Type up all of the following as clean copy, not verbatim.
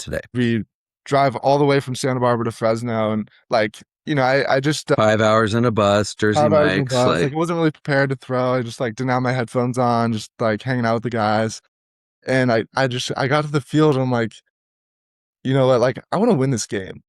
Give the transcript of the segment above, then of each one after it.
today? We drive all the way from Santa Barbara to Fresno, and I just 5 hours in a bus, Jersey 5 hours in the Mike's, bus. like, Like, I wasn't really prepared to throw. I just like didn't have my headphones on, just like hanging out with the guys. And I got to the field and I'm like, you know what, like I want to win this game.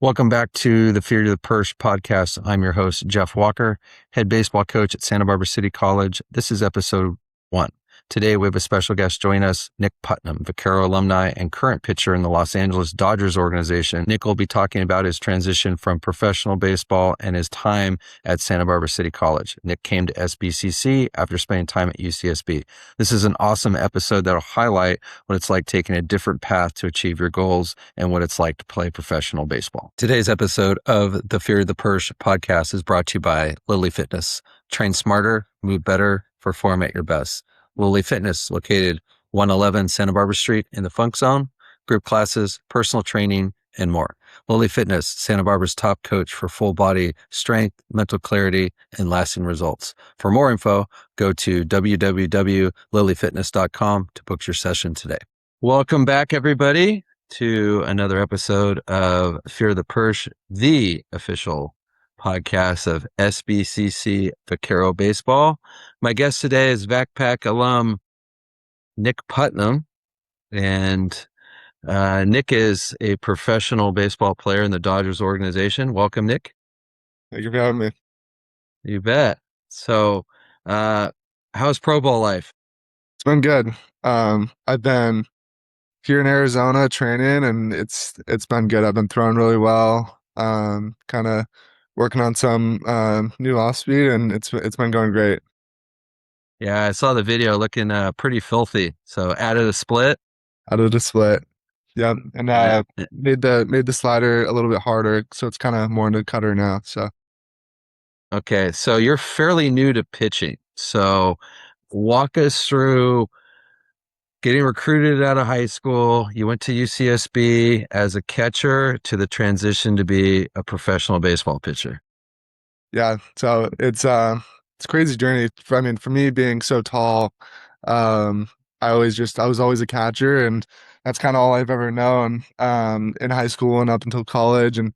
welcome back to the Fear the Persh podcast. I'm your host, Jeff Walker, head baseball coach at Santa Barbara City College. This is episode 1. Today, we have a special guest join us, Nick Putnam, Vaquero alumni and current pitcher in the Los Angeles Dodgers organization. Nick will be talking about his transition from professional baseball and his time at Santa Barbara City College. Nick came to SBCC after spending time at UCSB. This is an awesome episode that will highlight what it's like taking a different path to achieve your goals and what it's like to play professional baseball. Today's episode of the Fear the Persh podcast is brought to you by Lily Fitness. Train smarter, move better, perform at your best. Lily Fitness, located 111 Santa Barbara Street in the Funk Zone, group classes, personal training, and more. Lily Fitness, Santa Barbara's top coach for full body strength, mental clarity, and lasting results. For more info, go to www.lilyfitness.com to book your session today. Welcome back, everybody, to another episode of Fear the Persh, the official podcast of SBCC Vaquero Baseball. My guest today is Vac-Pack alum Nick Putnam, and Nick is a professional baseball player in the Dodgers organization. Welcome, Nick. Thank you for having me. You bet. So, how's Pro Bowl life? It's been good. I've been here in Arizona training, and it's been good. I've been throwing really well. Kind of working on some new off speed, and it's been going great. Yeah, I saw the video looking pretty filthy. So added a split. Out of the split. Yep. And Yeah. made the slider a little bit harder, so it's kind of more into cutter now. So Okay, so you're fairly new to pitching. So walk us through getting recruited out of high school. You went to UCSB as a catcher to the transition to be a professional baseball pitcher. yeah, so it's a crazy journey. I mean, for me being so tall, um, I was always a catcher, and that's kind of all I've ever known. In high school and up until college, and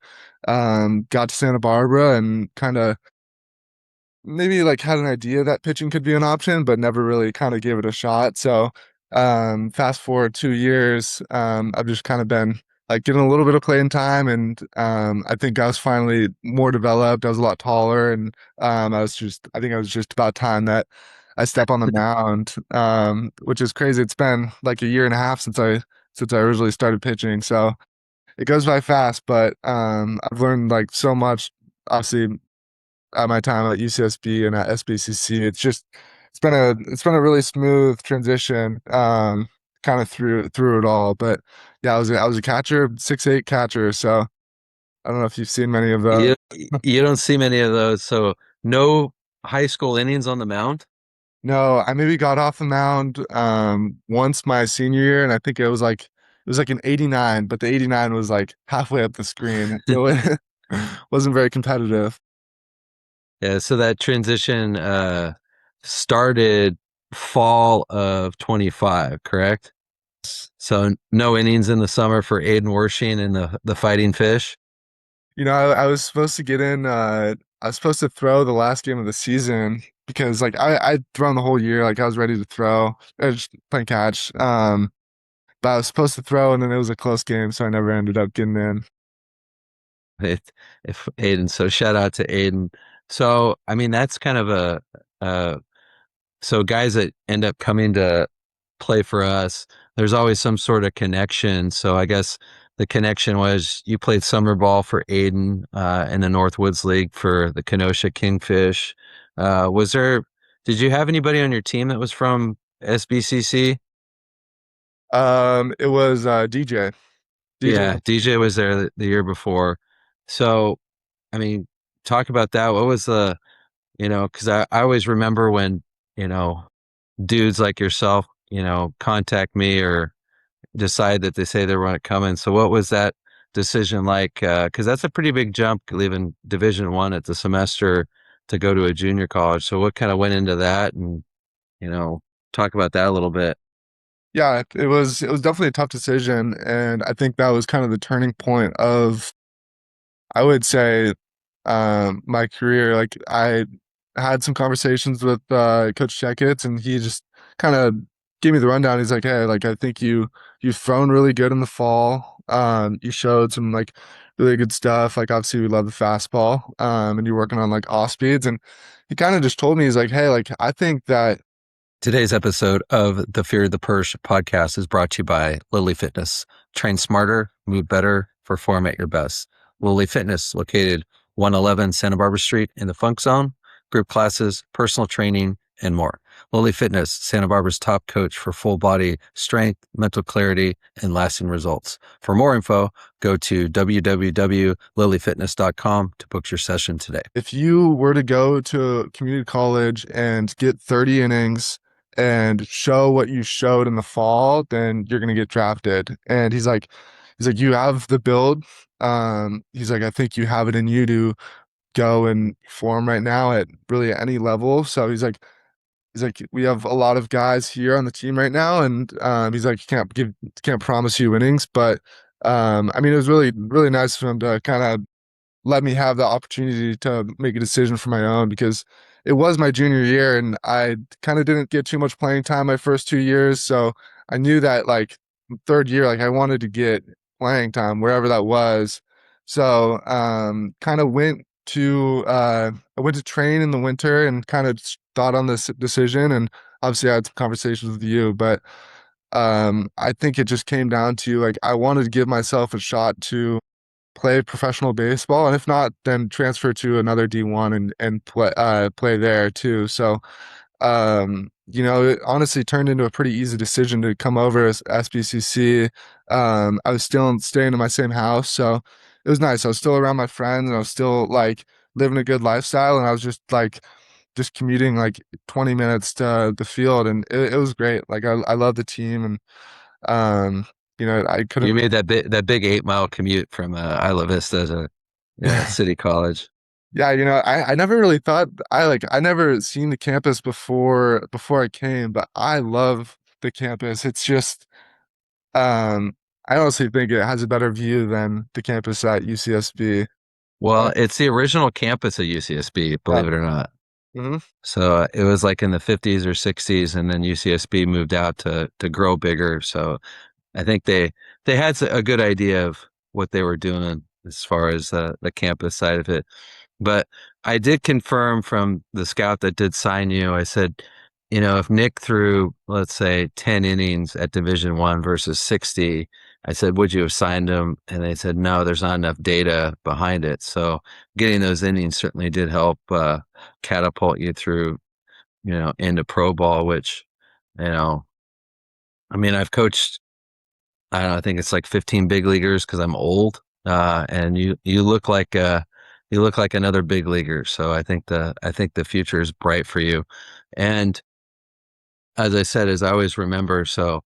got to Santa Barbara and kind of maybe like had an idea that pitching could be an option, but never really kind of gave it a shot. So, fast forward 2 years, I've just kind of been like getting a little bit of playing time, and I think I was finally more developed. I was a lot taller, and I think it was just about time that I step on the mound, which is crazy. It's been like a year and a half since I originally started pitching, so it goes by fast. But I've learned like so much. Obviously, at my time at UCSB and at SBCC. It's been a really smooth transition, kind of through it all. But yeah, I was a catcher, 6'8" catcher. So I don't know if you've seen many of those. You, you don't see many of those. So no high school innings on the mound? No, I maybe got off the mound once my senior year, and I think it was like an 89, but the 89 was like halfway up the screen. So it wasn't very competitive. Yeah, so that transition started fall of 25, correct? So no innings in the summer for Aiden Wershing and the Fighting Fish. You know, I was supposed to get in. I was supposed to throw the last game of the season because, like, I'd thrown the whole year. Like, I was ready to throw, I was just playing catch. But I was supposed to throw, and then it was a close game, so I never ended up getting in. If Aiden, so shout out to Aiden. So I mean that's kind of uh so guys that end up coming to play for us, there's always some sort of connection. So I guess the connection was you played summer ball for Aiden in the Northwoods League for the Kenosha Kingfish. Did you have anybody on your team that was from SBCC? It was DJ. DJ. Yeah, DJ was there the year before. So, I mean, talk about that. What was because I always remember when, you know, dudes like yourself, contact me or decide that they say they want to come in. So what was that decision like? Because that's a pretty big jump, leaving Division I at the semester to go to a junior college. So what kind of went into that, and you know, talk about that a little bit. Yeah, it was definitely a tough decision, and I think that was kind of the turning point of, I would say, my career. Like, I had some conversations with Coach Checketts, and he just kind of gave me the rundown. He's like, "Hey, like I think you've thrown really good in the fall. You showed some like really good stuff. Like obviously we love the fastball. And you're working on like off speeds." And he kind of just told me, he's like, "Hey, like I think that." Today's episode of the Fear the Persh podcast is brought to you by Lily Fitness. Train smarter, move better, perform at your best. Lily Fitness, located 111 Santa Barbara Street in the Funk Zone, group classes, personal training, and more. Lily Fitness, Santa Barbara's top coach for full body strength, mental clarity, and lasting results. For more info, go to www.lilyfitness.com to book your session today. If you were to go to community college and get 30 innings and show what you showed in the fall, then you're gonna get drafted. And he's like, you have the build. He's like, I think you have it in you to go and perform right now at really any level. So he's like, we have a lot of guys here on the team right now, and he's like, can't promise you innings, but I mean, it was really, really nice for him to kind of let me have the opportunity to make a decision for my own, because it was my junior year and I kind of didn't get too much playing time my first 2 years. So I knew that like third year, like I wanted to get playing time wherever that was. So kind of I went to train in the winter and kind of thought on this decision, and obviously I had some conversations with you, but I think it just came down to like I wanted to give myself a shot to play professional baseball, and if not, then transfer to another D1 and play there too. So it honestly turned into a pretty easy decision to come over as SBCC. I was still staying in my same house, so it was nice. I was still around my friends, and I was still like living a good lifestyle, and I was just commuting like 20 minutes to the field, and it was great. Like I love the team, and I You couldn't. made that big 8 mile commute from Isla Vista to City College. Yeah, I never really thought, I never seen the campus before I came, but I love the campus. It's just I honestly think it has a better view than the campus at UCSB. Uh, Well, it's the original campus at UCSB, yeah. believe it or not. Hmm. So it was like in the 50s or 60s, and then UCSB moved out to grow bigger. So I think they had a good idea of what they were doing as far as the campus side of it. But I did confirm from the scout that did sign you. I said, if Nick threw, let's say, 10 innings at Division I versus 60, I said, would you have signed him? And they said, no, there's not enough data behind it. So getting those innings certainly did help catapult you through, into pro ball, which, you know, I mean, I've coached, I don't know, I think it's like 15 big leaguers because I'm old. And you look like another big leaguer. So I think the future is bright for you. And as I said, as I always remember, so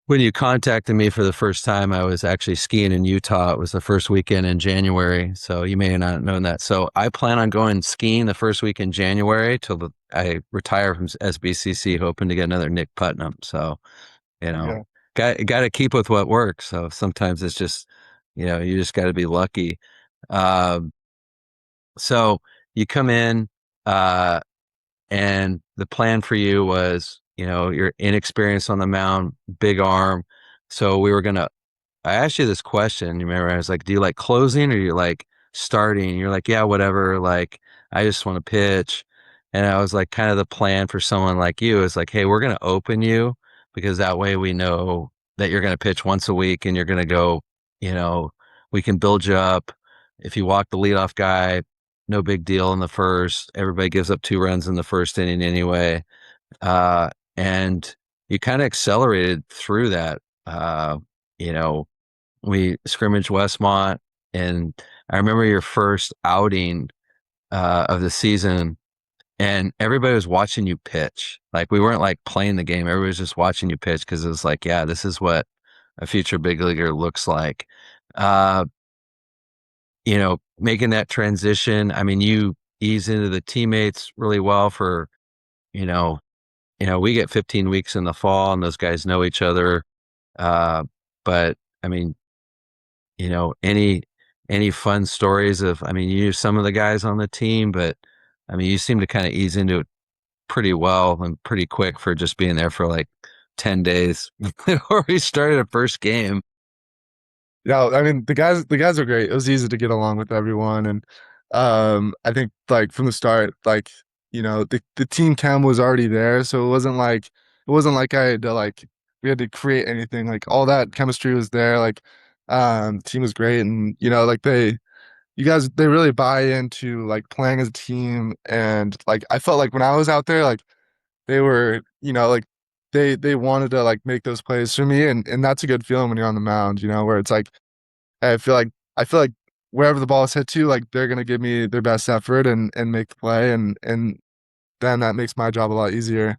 when you contacted me for the first time, I was actually skiing in Utah. It was the first weekend in January. So you may not have known that. So I plan on going skiing the first week in January till I retire from SBCC, hoping to get another Nick Putnam. So, you know, Yeah. got to keep with what works. So sometimes it's just, you just got to be lucky. Um, so you come in, uh, and the plan for you was, you're inexperienced on the mound, big arm. So I asked you this question. You remember, I was like, do you like closing or you like starting? You're like, yeah, whatever. Like, I just want to pitch. And I was like, kind of the plan for someone like you is like, hey, we're going to open you because that way we know that you're going to pitch once a week and you're going to go, you know, we can build you up. If you walk the leadoff guy, no big deal in the first. Everybody gives up 2 runs in the first inning anyway. And you kind of accelerated through that. You know, we scrimmaged Westmont, and I remember your first outing of the season, and everybody was watching you pitch. Like we weren't like playing the game; everybody was just watching you pitch because it was like, yeah, this is what a future big leaguer looks like. Uh, making that transition. I mean, you ease into the teammates really well for, you know, we get 15 weeks in the fall and those guys know each other. But I mean, any fun stories of, I mean, you knew some of the guys on the team, but I mean, you seem to kind of ease into it pretty well and pretty quick for just being there for like 10 days before we started a first game. Yeah, I mean the guys are great. It was easy to get along with everyone, and I think like from the start, like the team chem was already there, so it wasn't like I had to like we had to create anything. Like all that chemistry was there. Like team was great, and like you guys they really buy into like playing as a team, and like I felt like when I was out there, like they were like they wanted to like make those plays for me, and that's a good feeling when you're on the mound, where it's like I feel like wherever the ball is hit to, like they're gonna give me their best effort and make the play, and then that makes my job a lot easier.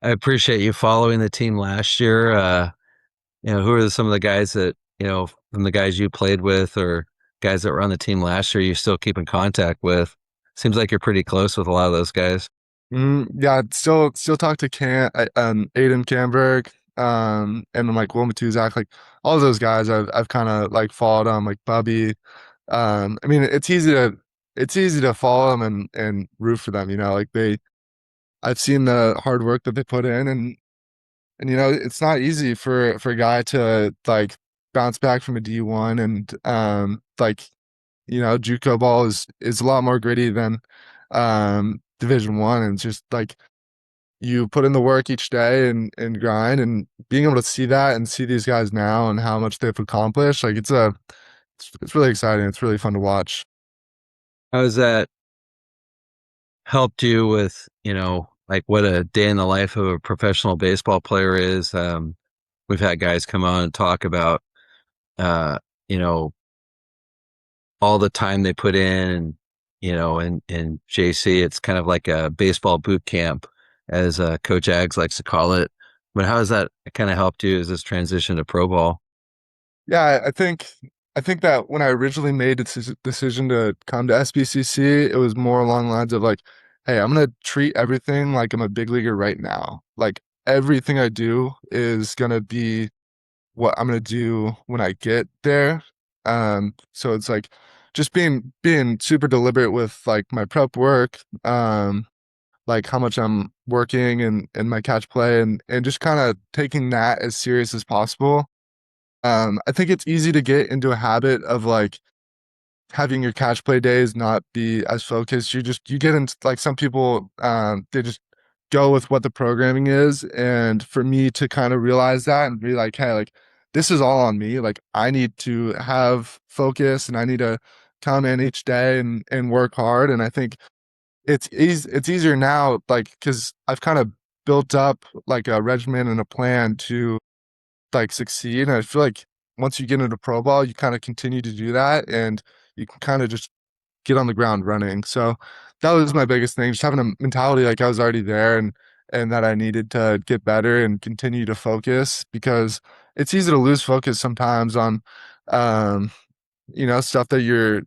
I appreciate you following the team last year. Who are some of the guys that, from the guys you played with or guys that were on the team last year, you still keep in contact with? Seems like you're pretty close with a lot of those guys. Yeah, I'd still talk to Aiden Canberg, and then like Will Matuzak, like all of those guys I've kind of like followed them, like Bubby. I mean it's easy to follow them and root for them, like I've seen the hard work that they put in, and it's not easy for a guy to like bounce back from a D1, and like JUCO ball is a lot more gritty than Division 1, and it's just like you put in the work each day and grind, and being able to see that and see these guys now and how much they've accomplished, like it's really exciting. It's really fun to watch. How has that helped you with, like what a day in the life of a professional baseball player is? We've had guys come on and talk about, uh, you know, all the time they put in, in JC, it's kind of like a baseball boot camp, as Coach Aggs likes to call it. But how has that kind of helped you as this transition to pro ball? Yeah, I think that when I originally made the decision to come to SBCC, it was more along the lines of like, hey, I'm gonna treat everything like I'm a big leaguer right now. Like everything I do is gonna be what I'm gonna do when I get there. So it's like just being super deliberate with like my prep work, like how much I'm working and my catch play, and just kind of taking that as serious as possible. I think it's easy to get into a habit of like having your catch play days not be as focused. You get into like some people, they just go with what the programming is. And for me to kind of realize that and be like, hey, like this is all on me. Like I need to have focus and I need to come in each day and work hard. And I think it's easier now, like because I've kind of built up like a regimen and a plan to like succeed. And I feel like once you get into pro ball, you kind of continue to do that and you can kind of just get on the ground running. So that was my biggest thing, just having a mentality like I was already there and that I needed to get better and continue to focus because it's easy to lose focus sometimes on um, stuff that you're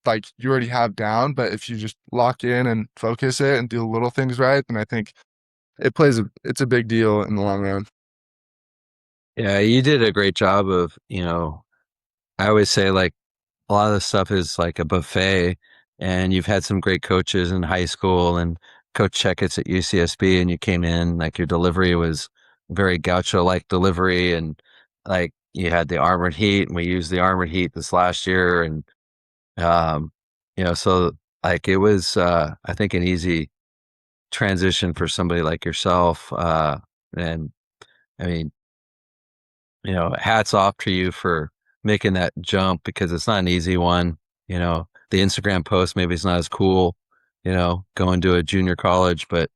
like you already have down. But if you just lock in and focus it and do the little things right, then I think it's a big deal in the long run. Yeah, you did a great job of, I always say like a lot of the stuff is like a buffet, and you've had some great coaches in high school and Coach Checkett's at UCSB, and you came in like your delivery was very gaucho-like delivery, and like you had the armored heat, and we used the armored heat this last year, and um, so like it was, I think, an easy transition for somebody like yourself, and I mean, hats off to you for making that jump because it's not an easy one. The Instagram post maybe it's not as cool, going to a junior college, but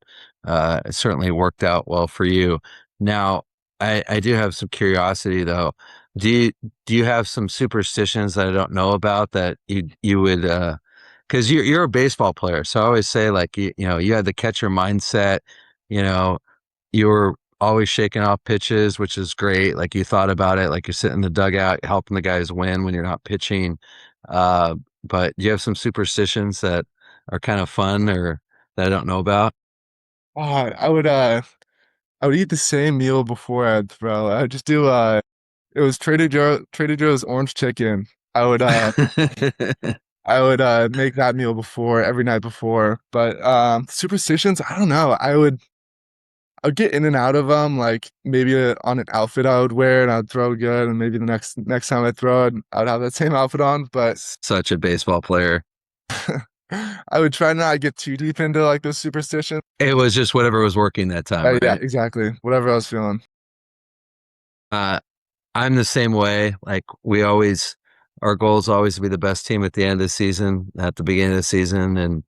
it certainly worked out well for you. Now, I do have some curiosity though. Do you have some superstitions that I don't know about that you would because you're a baseball player, so I always say like you had the catcher mindset, you know you were always shaking off pitches, which is great. Like you thought about it, like you're sitting in the dugout helping the guys win when you're not pitching. Uh, but you have some superstitions that are kind of fun or that I don't know about. Oh, I would eat the same meal before I'd throw. I would just do it was Trader Joe's orange chicken. I would uh I would make that meal before every night before. But superstitions, I don't know. I would get in and out of them. Like maybe on an outfit I would wear and I'd throw good, and maybe the next time I throw it, I would have that same outfit on. But Such a baseball player. I would try not to get too deep into like those superstitions. It was just whatever was working that time, Yeah, right? exactly. Whatever I was feeling. Uh, I'm the same way. Like our goal is always to be the best team at the end of the season, at the beginning of the season, and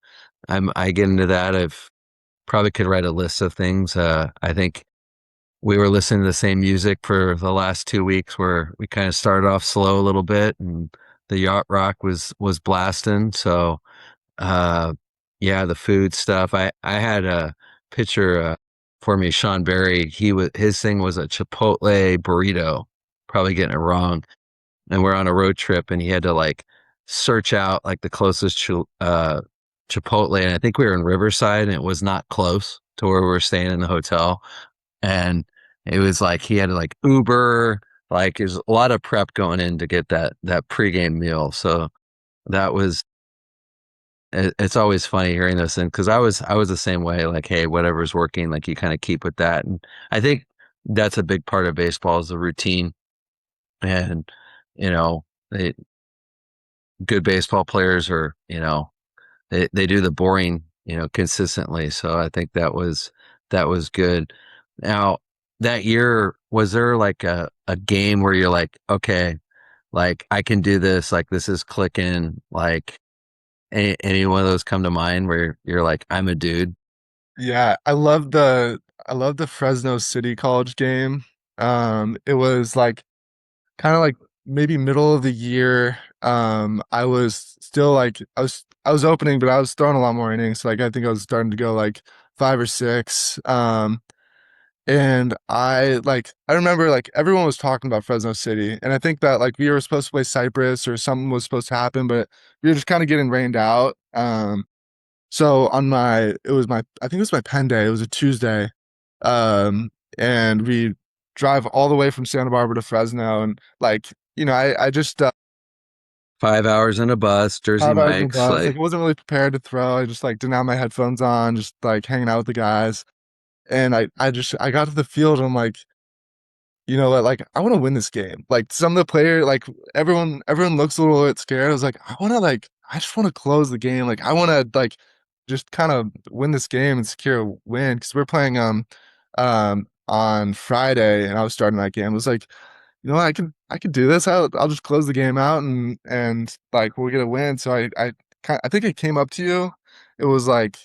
I get into that. I've probably could write a list of things. I think we were listening to the same music for the last 2 weeks, where we kind of started off slow a little bit, and the yacht rock was blasting. So, uh, yeah, the food stuff. I had a picture for me, Sean Berry. His thing was a Chipotle burrito. Probably getting it wrong, and we're on a road trip and he had to like search out like the closest Chipotle. And I think we were in Riverside and it was not close to where we were staying in the hotel. And it was like he had to like Uber, like there's a lot of prep going in to get that pregame meal. So that was it's always funny hearing those things because I was the same way. Like, hey, whatever's working, like you kind of keep with that. And I think that's a big part of baseball is the routine. And you know, they, good baseball players are, they do the boring, consistently. So I think that was good. Now, that year, was there like a game where you're like, okay, like I can do this, like this is clicking, like any one of those come to mind where you're like, I'm a dude? Yeah, I love the Fresno City College game. It was like kind of like maybe middle of the year. I was still like I was opening, but I was throwing a lot more innings. Like I think I was starting to go like 5 or 6. And I remember like everyone was talking about Fresno City, and I think that like we were supposed to play Cypress or something was supposed to happen, but we were just kind of getting rained out. So on my it was my I think it was my pen day. It was a Tuesday. And we drive all the way from Santa Barbara to Fresno, and like I just 5 hours in a bus, Jersey 5 hours in the Mike's bus. Like like I wasn't really prepared to throw. I just like didn't have my headphones on, just like hanging out with the guys. And I got to the field and I'm like, you know what, like I want to win this game. Like some of the player, like everyone looks a little bit scared. I was like, I just want to close the game. Like I want to like just kind of win this game and secure a win because we're playing on Friday and I was starting that game. I was like, you know what, I can do this. I'll just close the game out and like we'll get a win. So I think it came up to you. It was like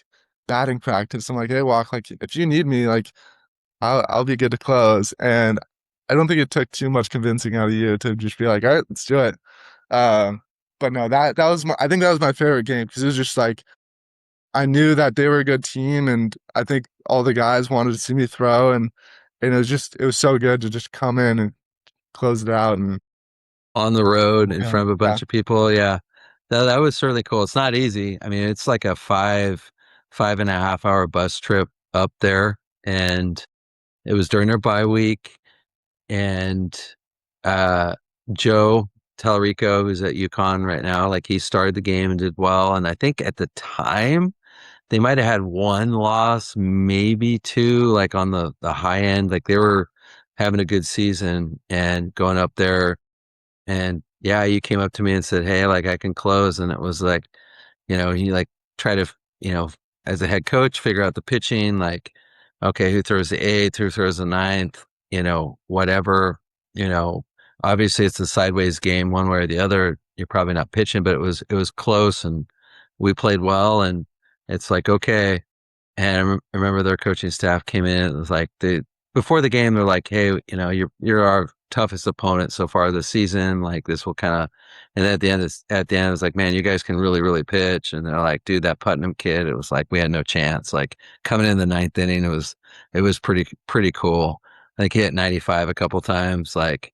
batting practice. I'm like, hey, Walk, like if you need me, like I'll be good to close. And I don't think it took too much convincing out of you to just be like, all right, let's do it. Um, but no, that was I think that was my favorite game because it was just like I knew that they were a good team, and I think all the guys wanted to see me throw, and it was so good to just come in and close it out. And on the road in yeah, front of a yeah, bunch of people. Yeah. That was certainly cool. It's not easy. I mean, it's like a 5.5 hour bus trip up there. And it was during our bye week. And uh, Joe Tallarico, who's at UConn right now, like he started the game and did well. And I think at the time they might have had one loss, maybe two, like on the high end. Like they were having a good season and going up there and yeah, you came up to me and said, "Hey, like I can close." And it was like, he like try to, as a head coach, figure out the pitching, like, okay, who throws the eighth, who throws the ninth, whatever, you know, obviously it's a sideways game one way or the other. You're probably not pitching, but it was close and we played well. And it's like, okay. And remember their coaching staff came in. It was like before the game, they're like, "Hey, you're our toughest opponent so far this season. Like this will kind of, and at the end, it was like, man, you guys can really, really pitch. And they're like, dude, that Putnam kid, it was like, we had no chance. Like coming in the ninth inning, it was pretty cool. I think he hit 95 a couple times. Like,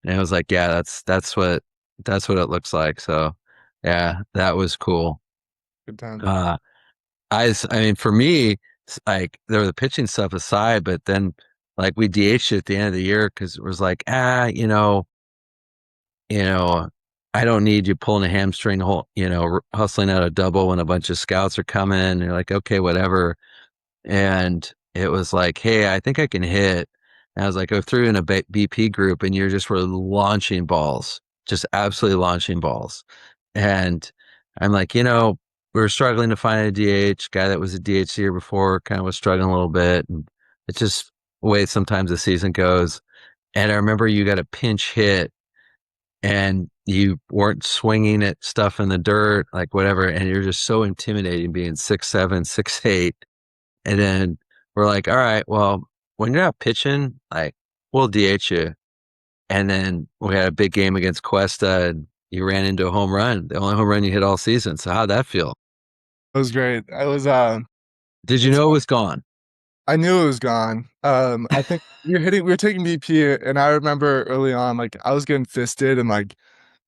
and it was like, yeah, that's what it looks like. So yeah, that was cool. Good time. Uh, I mean, for me, like there was the pitching stuff aside, but then like we DH'd at the end of the year because it was like, you know, I don't need you pulling a hamstring, hustling out a double when a bunch of scouts are coming. And you're like, okay, whatever. And it was like, hey, I think I can hit. And I was like, go through in a BP group, and you're just were launching balls, just absolutely launching balls. And I'm like, we were struggling to find a DH guy that was a DH the year before, kind of was struggling a little bit. And it's just the way sometimes the season goes. And I remember you got a pinch hit and you weren't swinging at stuff in the dirt, like whatever. And you're just so intimidating being 6'7", 6'8". And then we're like, all right, well, when you're not pitching, like we'll DH you. And then we had a big game against Cuesta and you ran into a home run, the only home run you hit all season. So how'd that feel? It was great. I was Did you it's know it was gone? I knew it was gone. I think we were taking BP, and I remember early on, like I was getting fisted, and like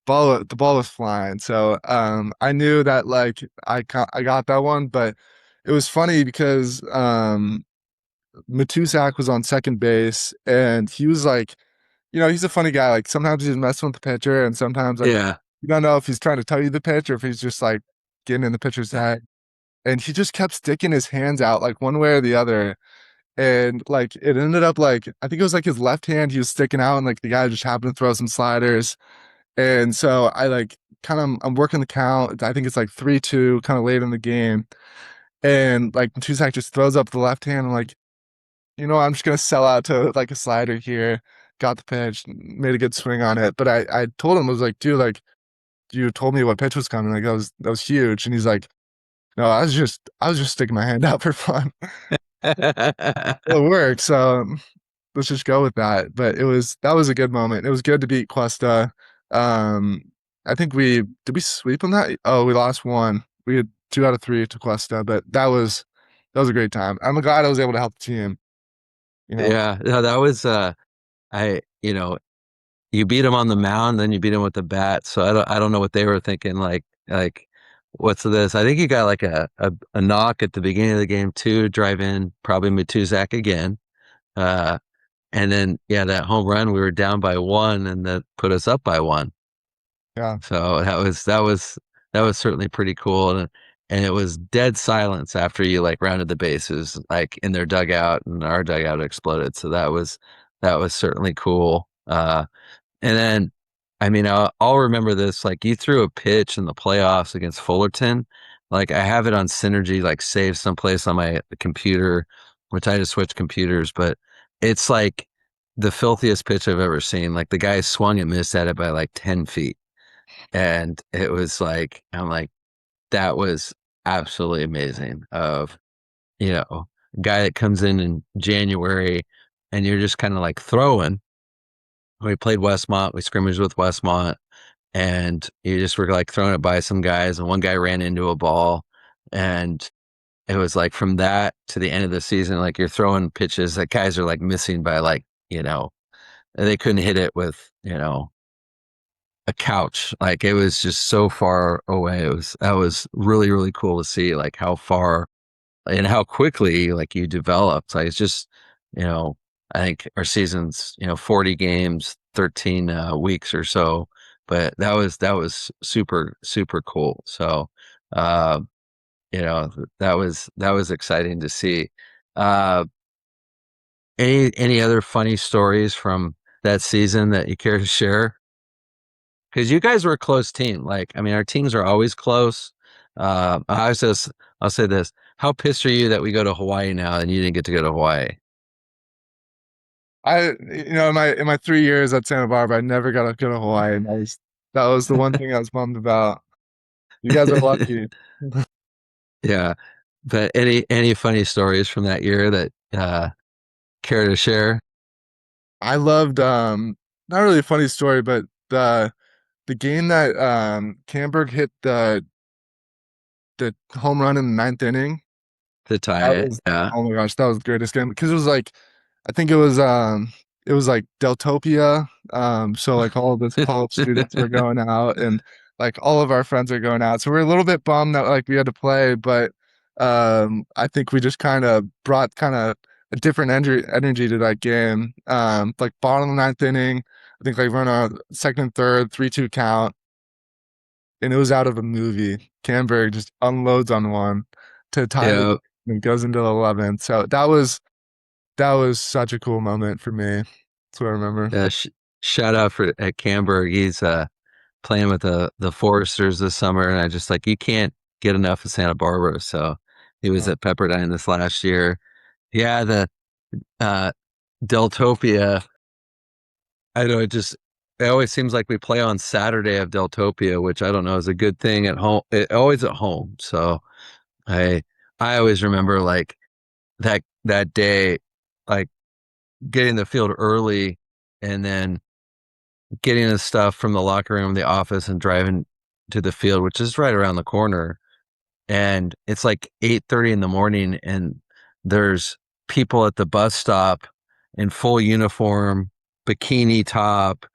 the ball was flying. So I knew that like I got that one, but it was funny because Matusak was on second base, and he was like, he's a funny guy. Like sometimes he's messing with the pitcher, and sometimes like Yeah. you don't know if he's trying to tell you the pitch or if he's just like getting in the pitcher's head. And he just kept sticking his hands out like one way or the other. And like it ended up like I think it was like his left hand he was sticking out, and like the guy just happened to throw some sliders. And so I like kind of I'm working the count. I think it's like 3-2, kind of late in the game. And like Tusak just throws up the left hand. I'm like, I'm just gonna sell out to like a slider here. Got the pitch, made a good swing on it. But I told him, I was like, dude, like you told me what pitch was coming. Like that was huge. And he's like, no, I was just sticking my hand out for fun. Well, it worked. So let's just go with that. But that was a good moment. It was good to beat Cuesta. Um, I think we sweep them that? Oh, we lost one. We had 2 out of 3 to Cuesta, but that was a great time. I'm glad I was able to help the team. You know, Yeah. No, that was, I, you beat him on the mound, then you beat him with the bat. So I don't know what they were thinking. Like, what's this? I think you got like a knock at the beginning of the game too, drive in, probably Matuzak again. Uh, and then, yeah, that home run, we were down by one and that put us up by one. yeah, So that was certainly pretty cool. And it was dead silence after you like rounded the bases, like in their dugout and our dugout exploded. So that was certainly cool. And then, I mean, I'll remember this. Like you threw a pitch in the playoffs against Fullerton. Like I have it on Synergy, like saved someplace on my computer, which I just switched computers, but it's like the filthiest pitch I've ever seen. Like the guy swung and missed at it by like 10 feet. And it was like, I'm like, that was absolutely amazing. A guy that comes in January and you're just kind of like throwing. We played Westmont, we scrimmaged with Westmont, and you just were like throwing it by some guys, and one guy ran into a ball, and it was like from that to the end of the season, like you're throwing pitches that guys are like missing by like, they couldn't hit it with, a couch. Like it was just so far away. That was really, really cool to see like how far and how quickly like you developed. Like it's just, you know, I think our season's, 40 games, 13 weeks or so, but that was super, super cool. So, uh, that was exciting to see. Uh, any other funny stories from that season that you care to share? Because you guys were a close team. Like, I mean, our teams are always close. I'll say this: how pissed are you that we go to Hawaii now and you didn't get to go to Hawaii? in my 3 years at Santa Barbara, I never got to go to Hawaii. And that was the one thing I was bummed about. You guys are lucky. Yeah, but any funny stories from that year that care to share? I loved not really a funny story, but the game that Camberg hit the home run in the ninth inning. To tie That it. was Yeah. Oh my gosh, that was the greatest game because it was like I think it was like Deltopia. So like all of the college students were going out and like all of our friends are going out. So we're a little bit bummed that like we had to play, but I think we just kind of brought kind of a different energy to that game. Like bottom of the ninth inning, I think like run a second and third, 3-2 count, and it was out of a movie. Canberg just unloads on one to tie the Yeah. game and goes into the 11th. So that was such a cool moment for me. That's what I remember. Yeah. Shout out for at Camberg. He's playing with the Foresters this summer, and I just like you can't get enough of Santa Barbara. So he was Oh, at Pepperdine this last year. Yeah, the uh Deltopia. I know it always seems like we play on Saturday of Deltopia, which I don't know is a good thing at home. Always at home. So I I always remember like that day, like getting the field early and then getting the stuff from the locker room, the office, and driving to the field, which is right around the corner. And it's like 8:30 in the morning, and there's people at the bus stop in full uniform, bikini top,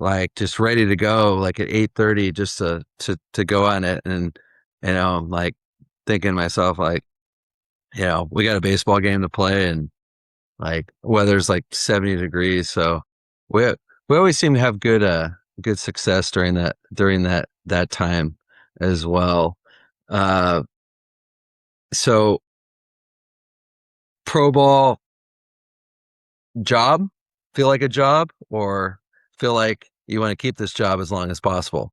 like just ready to go, like at 8:30, just to go on it. And I'm like thinking to myself, like, we got a baseball game to play, and like weather's like 70 degrees, so we we always seem to have good success during that time as well. Uh, so pro ball job, feel like a job, or feel like you want to keep this job as long as possible?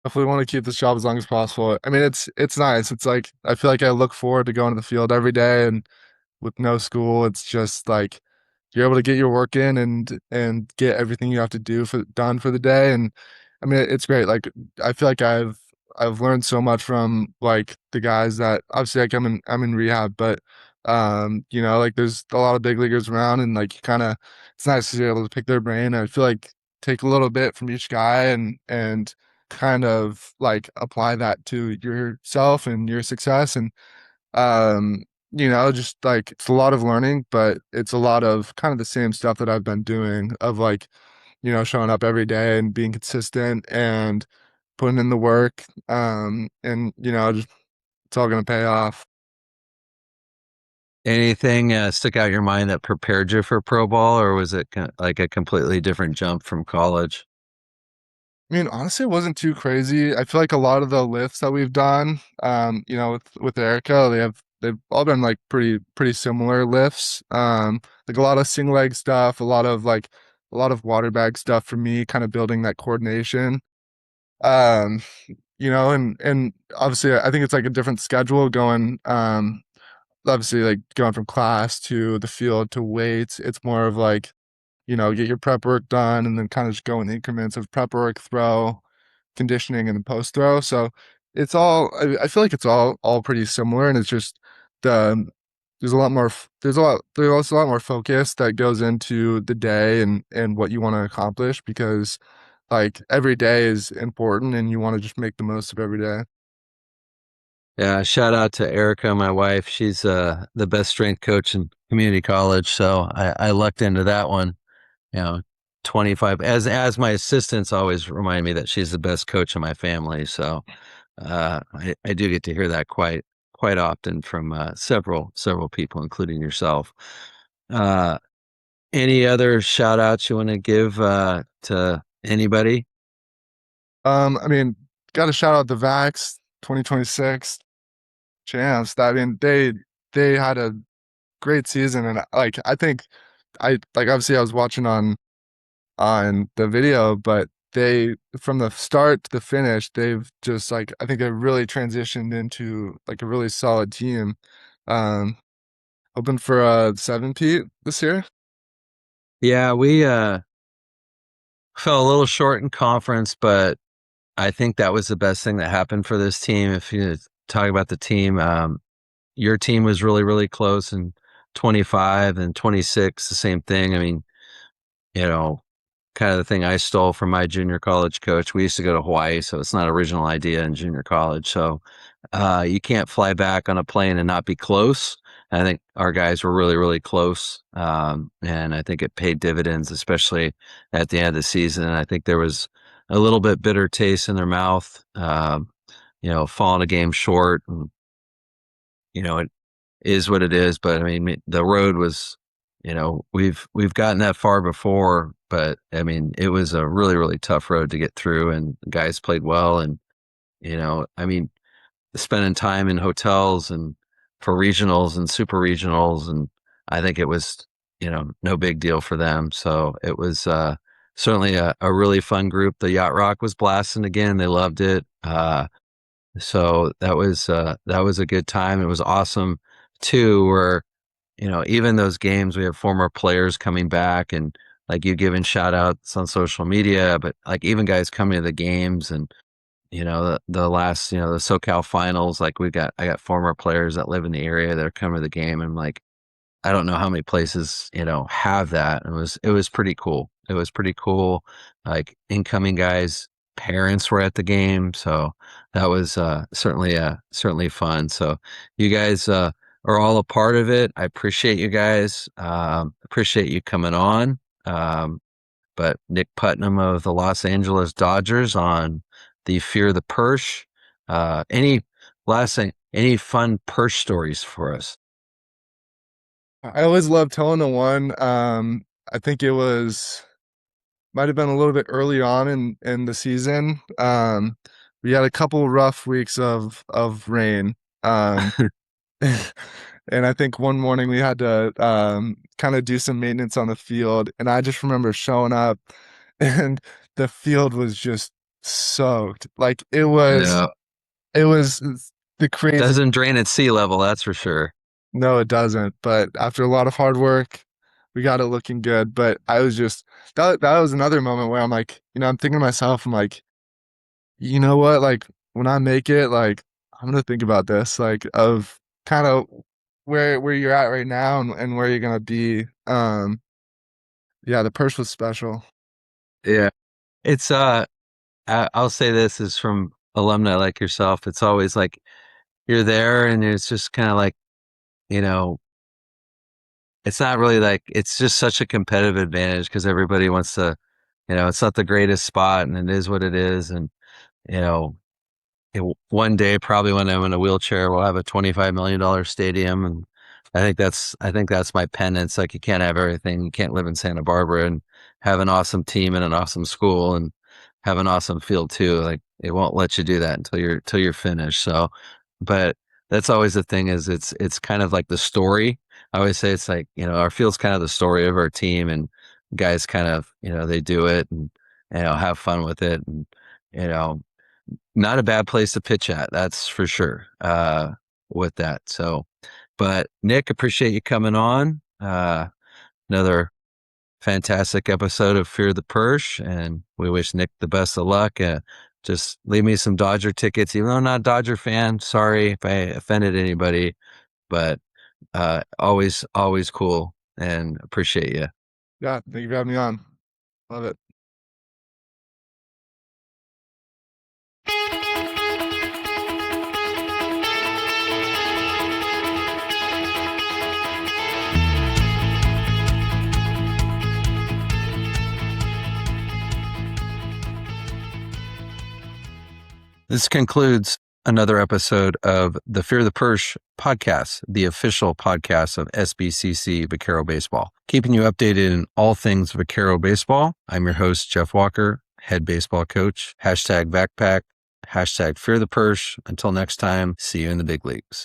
definitely want to keep this job as long as possible. I mean, it's nice. It's like I feel like I look forward to going to the field every day, and with no school, it's just like you're able to get your work in and get everything you have to do for done for the day. And I mean, it's great. Like I feel like I've learned so much from like the guys that obviously like I'm in rehab, but like there's a lot of big leaguers around, and like kind of it's nice to be able to pick their brain. I feel like take a little bit from each guy and kind of like apply that to yourself and your success. And just like it's a lot of learning, but it's a lot of kind of the same stuff that I've been doing of like, showing up every day and being consistent and putting in the work. And just it's all gonna pay off. Anything stick out in your mind that prepared you for pro ball, or was it like a completely different jump from college? I mean, honestly, it wasn't too crazy. I feel like a lot of the lifts that we've done, with Erica, they've all been like pretty similar lifts. Like a lot of single leg stuff, a lot of water bag stuff for me, kind of building that coordination. Um, and obviously I think it's like a different schedule going, obviously like going from class to the field to weights. It's more of like, get your prep work done and then kind of just go in increments of prep work, throw, conditioning, and then post throw. So I feel like it's all pretty similar, and it's just the there's a lot more there's also a lot more focus that goes into the day and what you want to accomplish because like every day is important and you want to just make the most of every day. Yeah, shout out to Erica, my wife. She's the best strength coach in community college, so I lucked into that one. You know, 25 as my assistants always remind me that she's the best coach in my family. So I do get to hear that quite often from several people, including yourself. Uh, any other shout outs you want to give to anybody? I mean, got to shout out the Vax 2026 champs. I mean, they had a great season, and like I think I like obviously I was watching on the video, but they from the start to the finish, they've just like I think they've really transitioned into like a really solid team. Um, Hoping for a 7-peat this year. Yeah, we fell a little short in conference, but I think that was the best thing that happened for this team. If you talk about the team, your team was really close, and 25 and 26, the same thing. I mean, you know, kind of the thing I stole from my junior college coach. We used to go to Hawaii, so it's not an original idea in junior college. So you can't fly back on a plane and not be close. I think our guys were really, really close. And I think it paid dividends, especially at the end of the season. I think there was a little bit bitter taste in their mouth, falling a game short. And, it is what it is. But I mean, the road was, we've gotten that far before, but I mean, it was a really, really tough road to get through, and the guys played well. And, I mean, spending time in hotels and for regionals and super regionals. And I think it was, no big deal for them. So it was, certainly a really fun group. The Yacht Rock was blasting again. They loved it. So that was a good time. It was awesome too, where, even those games, we have former players coming back, and like you giving shout outs on social media, but like even guys coming to the games. And, the last, the SoCal finals, like I got former players that live in the area that are coming to the game. And like, I don't know how many places, have that. It was pretty cool. It was pretty cool. Like incoming guys, parents were at the game. So that was, certainly fun. So you guys, are all a part of it. I appreciate you guys. Appreciate you coming on. But Nick Putnam of the Los Angeles Dodgers on the Fear the Persh. Last thing, any fun Persh stories for us? I always love telling the one. I think might have been a little bit early on in the season. We had a couple rough weeks of rain. And I think one morning we had to kind of do some maintenance on the field, and I just remember showing up, and the field was just soaked. Like Yeah. it was the crazy. Doesn't drain at sea level, that's for sure. No, it doesn't. But after a lot of hard work, we got it looking good. But I was just that was another moment where I'm like, I'm thinking to myself, I'm like, you know what? Like when I make it, like I'm gonna think about this, like of kind of where you're at right now and where you're gonna be. Yeah, the purse was special. Yeah. It's I'll say this is from alumni like yourself. It's always like you're there and it's just kind of like, you know, it's not really like it's just such a competitive advantage because everybody wants to, it's not the greatest spot and it is what it is. And, you know, one day probably when I'm in a wheelchair, we'll have a $25 million stadium. And I think that's my penance. Like you can't have everything. You can't live in Santa Barbara and have an awesome team and an awesome school and have an awesome field too. Like it won't let you do that until you're finished. So, but that's always the thing is it's kind of like the story. I always say it's like, our field's kind of the story of our team and guys kind of, they do it and, have fun with it. And, you know, not a bad place to pitch at. That's for sure. With that. So, but Nick, appreciate you coming on. Another fantastic episode of Fear the Persh, and we wish Nick the best of luck. Just leave me some Dodger tickets, even though I'm not a Dodger fan. Sorry if I offended anybody, but always cool and appreciate you. Yeah, thank you for having me on. Love it. This concludes another episode of the Fear the Persh podcast, the official podcast of SBCC Vaquero Baseball. Keeping you updated in all things Vaquero Baseball. I'm your host, Jeff Walker, head baseball coach. #Backpack, #Fear the Persh. Until next time, see you in the big leagues.